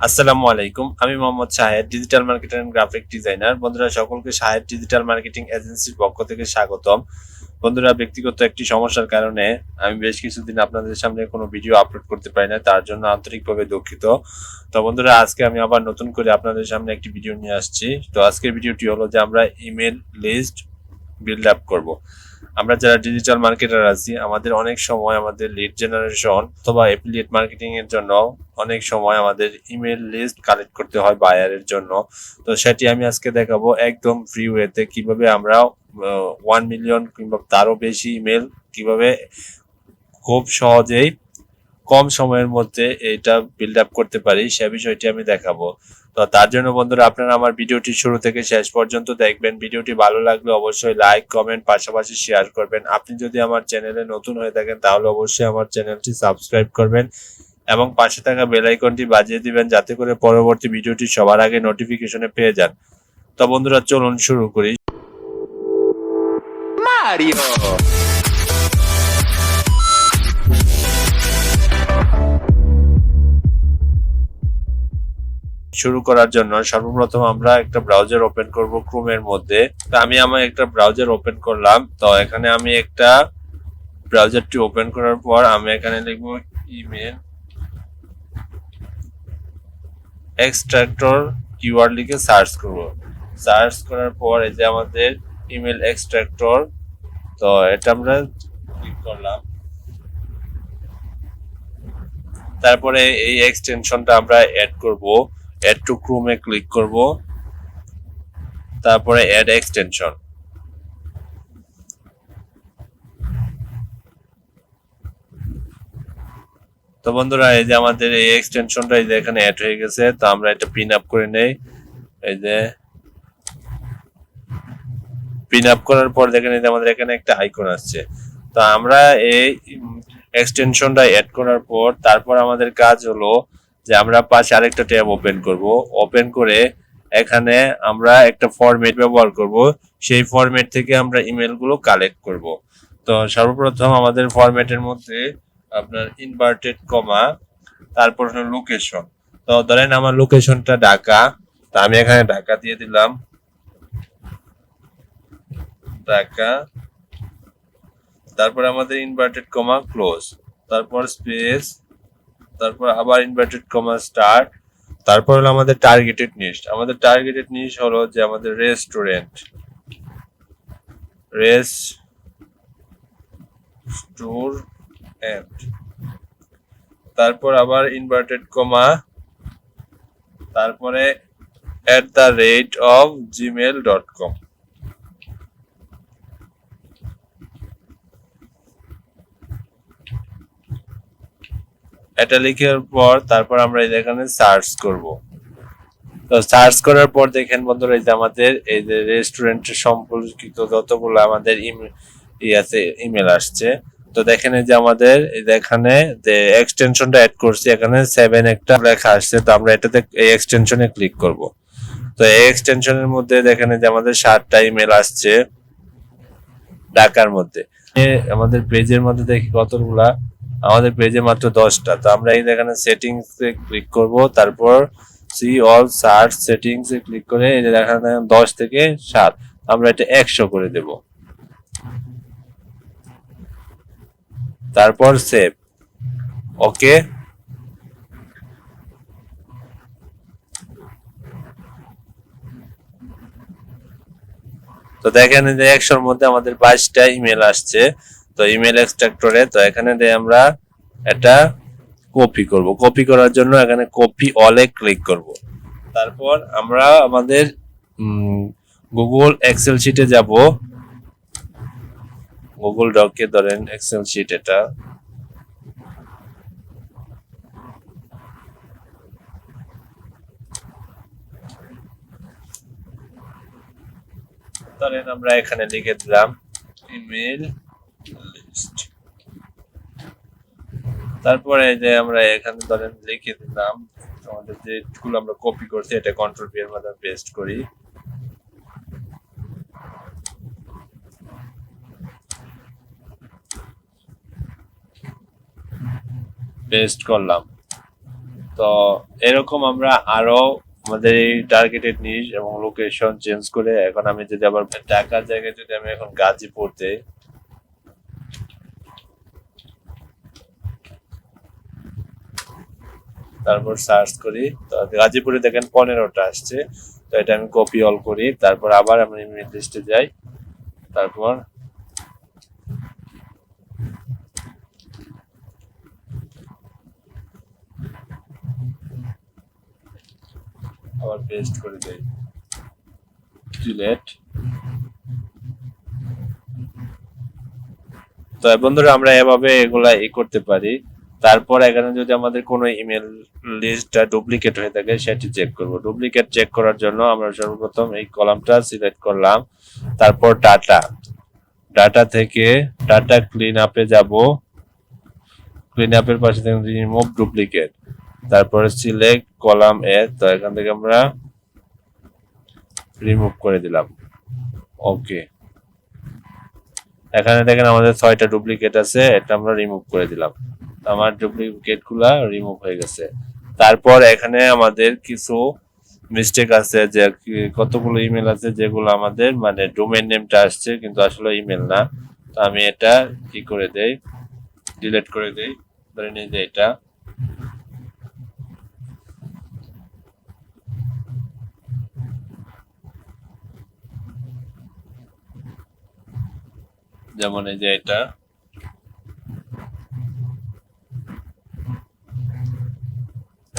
আসসালামু আলাইকুম। আমি Mohammad Shahed, digital marketer and graphic designer. বন্ধুরা, সকলকে শাহেদ ডিজিটাল মার্কেটিং এজেন্সির পক্ষ থেকে স্বাগতম। বন্ধুরা, ব্যক্তিগত একটি সমস্যার কারণে আমি বেশ কিছুদিন আপনাদের সামনে কোনো ভিডিও আপলোড করতে পারি না, তার জন্য আন্তরিকভাবে দুঃখিত। তো বন্ধুরা, আজকে আমি আবার নতুন করে আপনাদের সামনে একটি ভিডিও নিয়ে আসছি। তো আজকের ভিডিওটি হলো যে আমরা ইমেল লিস্ট বিল্ড আপ করব। আমরা যারা ডিজিটাল মার্কেটার আছি, আমাদের অনেক সময় আমাদের লিড জেনারেশন অথবা অ্যাফিলিয়েট মার্কেটিং এর জন্য অনেক সময় আমাদের ইমেল লিস্ট কালেক্ট করতে হয় বায়ারের জন্য। তো সেটি আমি আজকে দেখাবো একদম ফ্রি ওয়েতে কিভাবে আমরা 1 মিলিয়ন কিংবা তারও বেশি ইমেল কিভাবে খুব সহজেই কম সময়ের মধ্যে এটা বিল্ড আপ করতে পারি, সে বিষয়টি আমি দেখাবো। তো তার জন্য বন্ধুরা, আপনারা আমার ভিডিওটি শুরু থেকে শেষ পর্যন্ত দেখবেন। ভিডিওটি ভালো লাগলে অবশ্যই লাইক, কমেন্ট, পাশাপাশি শেয়ার করবেন। আপনি যদি আমার চ্যানেলে নতুন হয়ে থাকেন তাহলে অবশ্যই আমার চ্যানেলটি সাবস্ক্রাইব করবেন এবং পাশে থাকা বেল আইকনটি বাজিয়ে দিবেন, যাতে করে পরবর্তী ভিডিওটি সবার আগে নোটিফিকেশনে পেয়ে যান। তো বন্ধুরা, চলুন শুরু করি। মারিও শুরু করার জন্য সর্বপ্রথম আমরা একটা ব্রাউজার ওপেন করব ক্রোমের মধ্যে। তো আমি আমার একটা ব্রাউজার ওপেন করলাম। তো এখানে আমি একটা ব্রাউজারটি ওপেন করার পর আমি এখানে লিখব ইমেল এক্সট্রাক্টর, কিওয়ার্ড লিখে সার্চ করব। সার্চ করার পর এই যে আমাদের ইমেল এক্সট্রাক্টর, তো এটা আমরা ক্লিক করলাম। তারপরে এই এক্সটেনশনটা আমরা অ্যাড করব। অ্যাড টু ক্রোমে ক্লিক করব, তারপরে অ্যাড এক্সটেনশন। তো বন্ধুরা, এই যে আমাদের এই এক্সটেনশনটা এই যে এখানে অ্যাড হয়ে গেছে। তো আমরা এটা পিন আপ করে নেই। এই যে পিন আপ করার পর দেখেন এই যে আমাদের এখানে একটা আইকন আসছে। তো আমরা এই এক্সটেনশনটা অ্যাড করার পর তারপর আমাদের কাজ হলো যে আমরা পাশে আরেকটা ট্যাব ওপেন করব। ওপেন করে এখানে আমরা একটা ফরম্যাট ব্যবহার করব। সেই ফরম্যাট থেকে আমরা ইমেলগুলো কালেক্ট করব। তো সর্বপ্রথম আমাদের ফরম্যাটের মধ্যে আপনার ইনভার্টেড কমা, তারপর হলো লোকেশন। তো ধরেন আমার লোকেশনটা ঢাকা, তো আমি এখানে ঢাকা দিয়ে দিলাম, ঢাকা। তারপর আমাদের ইনভার্টেড কমা ক্লোজ, তারপর স্পেস, তারপর আবার ইনভার্টেড কমা স্টার্ট। তারপর হলো আমাদের টার্গেটেড নিশ। আমাদের টার্গেটেড নিশ হলো যে আমাদের রেস্টুরেন্ট, রেস্টুরেন্ট। তারপর আবার ইনভার্টেড কমা, তারপরে @gmail.com। এটা লিখার পর তারপর আমরা এখানে সার্চ করব। তো সার্চ করার পর দেখেন বন্ধুরা, এই যে আমাদের এই যে রেস্টুরেন্টের সম্পর্কিত যতগুলো আমাদের ইমেল আসছে। তো দেখেন এই যে আমাদের এখানে যে এক্সটেনশনটা অ্যাড করছি, এখানে 7 একটা লেখা আসছে। তো আমরা এটাতে এই এক্সটেনশনে ক্লিক করব। তো এই এক্সটেনশনের মধ্যে দেখেন যে আমাদের 7টা ইমেল আসছে ঢাকার মধ্যে। আমাদের পেজের মধ্যে দেখি কতগুলা, আমাদের পেজে মাত্র 10টা। তো আমরা এই এখানে সেটিংস এ ক্লিক করব, তারপর সি অল সার্চ সেটিংস এ ক্লিক করে এই যে এখানে 10 থেকে 7 আমরা এটা 100 করে দেব। তারপর সেভ, ওকে। তো দেখেন যে 100-র মধ্যে আমাদের 22টা ইমেল আসছে। তো ইমেল এক্সট্রাক্টরে, তো এখানে দিয়ে আমরা এটা কপি করব। কপি করার জন্য এখানে কপি অলে ক্লিক করব। তারপর আমরা আমাদের গুগল এক্সেল শিটে যাব। গুগল ডকে ধরেন এক্সেল শিট, এটা ধরেন আমরা এখানে লিখে দিলাম ইমেল লিস্ট। তারপরে যে আমরা এখানে ধরেন লিখে দিলাম আমাদের যেগুলো আমরা কপি করছি, এটা কন্ট্রোল পি এর মাধ্যমে পেস্ট করি। পেস্ট করলাম। তো এরকম আমরা আরো আমাদের এই টার্গেটেড নিশ এবং লোকেশন চেঞ্জ করে এখন আমি যদি আবার ঢাকার জায়গায় যদি আমি এখন গাজীপুর দেই, তারপর সার্চ করি, তো গাজীপুরে দেখেন 15টা আসছে। তো এটা আমি কপি অল করি, তারপর আবার আমি ইমেল লিস্টে যাই, তারপর আবার পেস্ট করে দেই সিলেট। তো বন্ধুরা আমরা এভাবে এগুলা করতে পারি। তারপর এখানে যদি আমাদের কোনো ইমেল লিস্টটা ডুপ্লিকেট হয়ে থাকে সেটি চেক করব। ডুপ্লিকেট চেক করার জন্য আমরা সর্বপ্রথম এই কলামটা সিলেক্ট করলাম, তারপর ডাটা থেকে ডাটা ক্লিন আপে যাব, ক্লিন আপের পাশে দেখুন রিমুভ ডুপ্লিকেট, তারপরে সিলেক্ট কলাম এ, তো এখান থেকে আমরা রিমুভ করে দিলাম। ওকে, এখানে দেখেন আমাদের 6টা ডুপ্লিকেট আছে, এটা আমরা রিমুভ করে দিলাম। আমার ডুপ্লিকেট গুলা রিমুভ হয়ে গেছে। তারপর এখানে আমাদের কিছু মিস্টেক আছে, যে কতগুলো ইমেল আছে যেগুলো আমাদের মানে ডোমেইন নেমটা আসছে কিন্তু আসলে ইমেল না। তো আমি এটা কি করে দেই, ডিলিট করে দেই। ধরে নিই যে এটা যেমন এই যে এটা,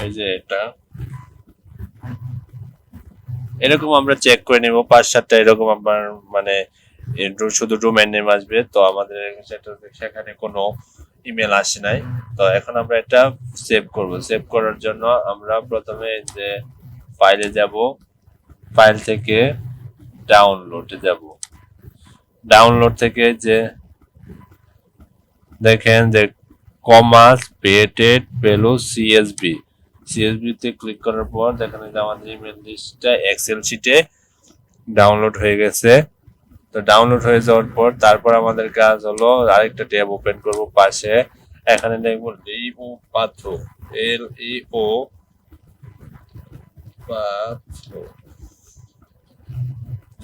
এই যে এটা, এরকম আমরা চেক করে নেব 5-7টা এরকম আমার মানে শুধু ডোমেইন নেম আসবে। তো আমাদের সেখানে কোনো ইমেল আসে নাই। তো এখন আমরা এটা সেভ করব। সেভ করার জন্য আমরা প্রথমে যে ফাইলে যাব, ফাইল থেকে ডাউনলোডে যাব, ডাউনলোড থেকে যে দেখেন যে কমা স্পেটেড পেলো সিএসবি, সিএসবি তে ক্লিক করার পর দেখেন যে আমাদের ইমেল লিস্টটা এক্সেল শিটে ডাউনলোড হয়ে গেছে। তো ডাউনলোড হয়ে যাওয়ার পর তারপর আমাদের কাজ হলো আরেকটা ট্যাব ওপেন করব পাশে। এখানে দেখবো লিও পাথর, LEO পাথর,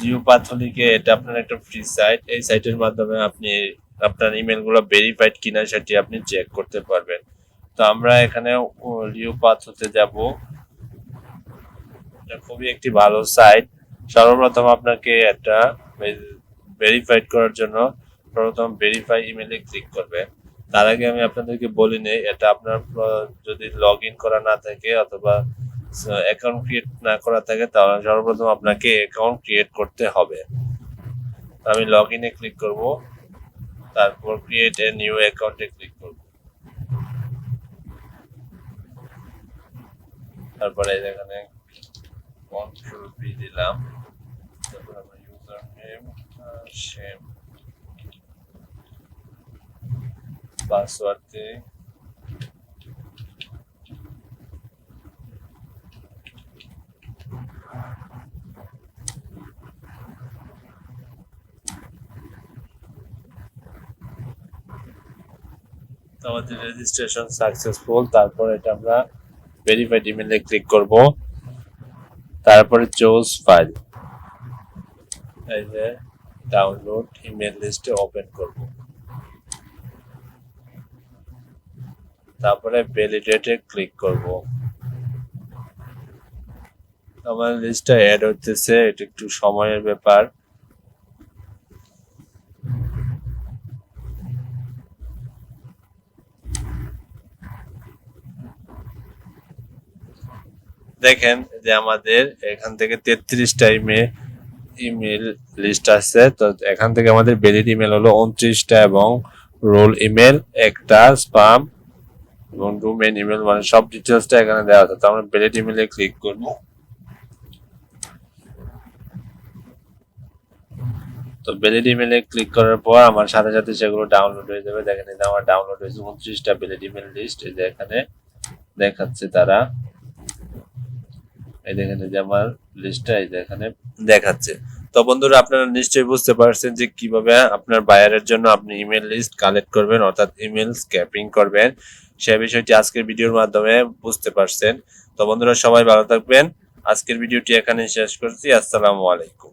লিও পাথলিকে, এটা আপনার একটা ফ্রি সাইট। এই সাইটের মাধ্যমে আপনি আপনার ইমেল গুলো ভেরিফাইড কিনা সেটি আপনি চেক করতে পারবেন। তো আমরা এখানে লিও পাথতে যাব, এটা খুবই একটি ভালো সাইট। সর্বপ্রথম আপনাকে একটা ভেরিফাইড করার জন্য সর্বপ্রথম ভেরিফাই ইমেলে ক্লিক করবে। তার আগে আমি আপনাদেরকে বলি নেই, এটা আপনার যদি লগ ইন করা না থাকে অথবা অ্যাকাউন্ট ক্রিয়েট না করা থাকে তাহলে সর্বপ্রথম আপনাকে অ্যাকাউন্ট ক্রিয়েট করতে হবে। আমি লগ ইনে ক্লিক করব, তারপর ক্রিয়েট এ নিউ অ্যাকাউন্টে ক্লিক করব, তারপরে এখানে কন্ট্রোল পি দিলাম, তারপর আমার ইউজার নেম সেম, পাসওয়ার্ড দিই, আমাদের রেজিস্ট্রেশন সাকসেসফুল। তারপর এটা আমরা ভেরিফাইড ইমেলে ক্লিক করব, তারপরে চুজ ফাইল, এই যে ডাউনলোড ইমেল লিস্টে ওপেন করব, তারপরে ভ্যালিডেটে ক্লিক করব। আমার লিস্টটা অ্যাড হতেছে, এটা একটু সময়ের ব্যাপার। দেখেন যে আমাদের এখান থেকে 33টা ইমেল লিস্ট আছে। তো এখান থেকে আমাদের ভ্যালিড ইমেল হলো 29টা এবং রোল ইমেল একটা, স্পাম এবং ডোমেইন ইমেল মানে সব ডিটেলসটা এখানে দেওয়া আছে। তো আমরা ভ্যালিড ইমেলে ক্লিক করব, তো ভ্যালিড ইমেলে ক্লিক করার পর আমার সাথে সাথে সেগুলো ডাউনলোড হয়ে যাবে। দেখেন এই যে আমার ডাউনলোড হয়েছে 29টা ভ্যালিড ইমেল লিস্ট, এই যে এখানে দেখাচ্ছে তারা, এই দেখেন এই যে আমার লিস্টটা এই যে এখানে দেখাচ্ছে। তো বন্ধুরা, আপনারা নিশ্চয়ই বুঝতে পারছেন যে কিভাবে আপনার বায়ারের জন্য আপনি ইমেল লিস্ট কালেক্ট করবেন, অর্থাৎ ইমেল স্ক্যাপিং করবেন। সে বিষয়টি আজকের ভিডিওর মাধ্যমে বুঝতে পারছেন। তো বন্ধুরা, সবাই ভালো থাকবেন। আজকের ভিডিওটি এখানে শেষ করছি। আসসালামু আলাইকুম।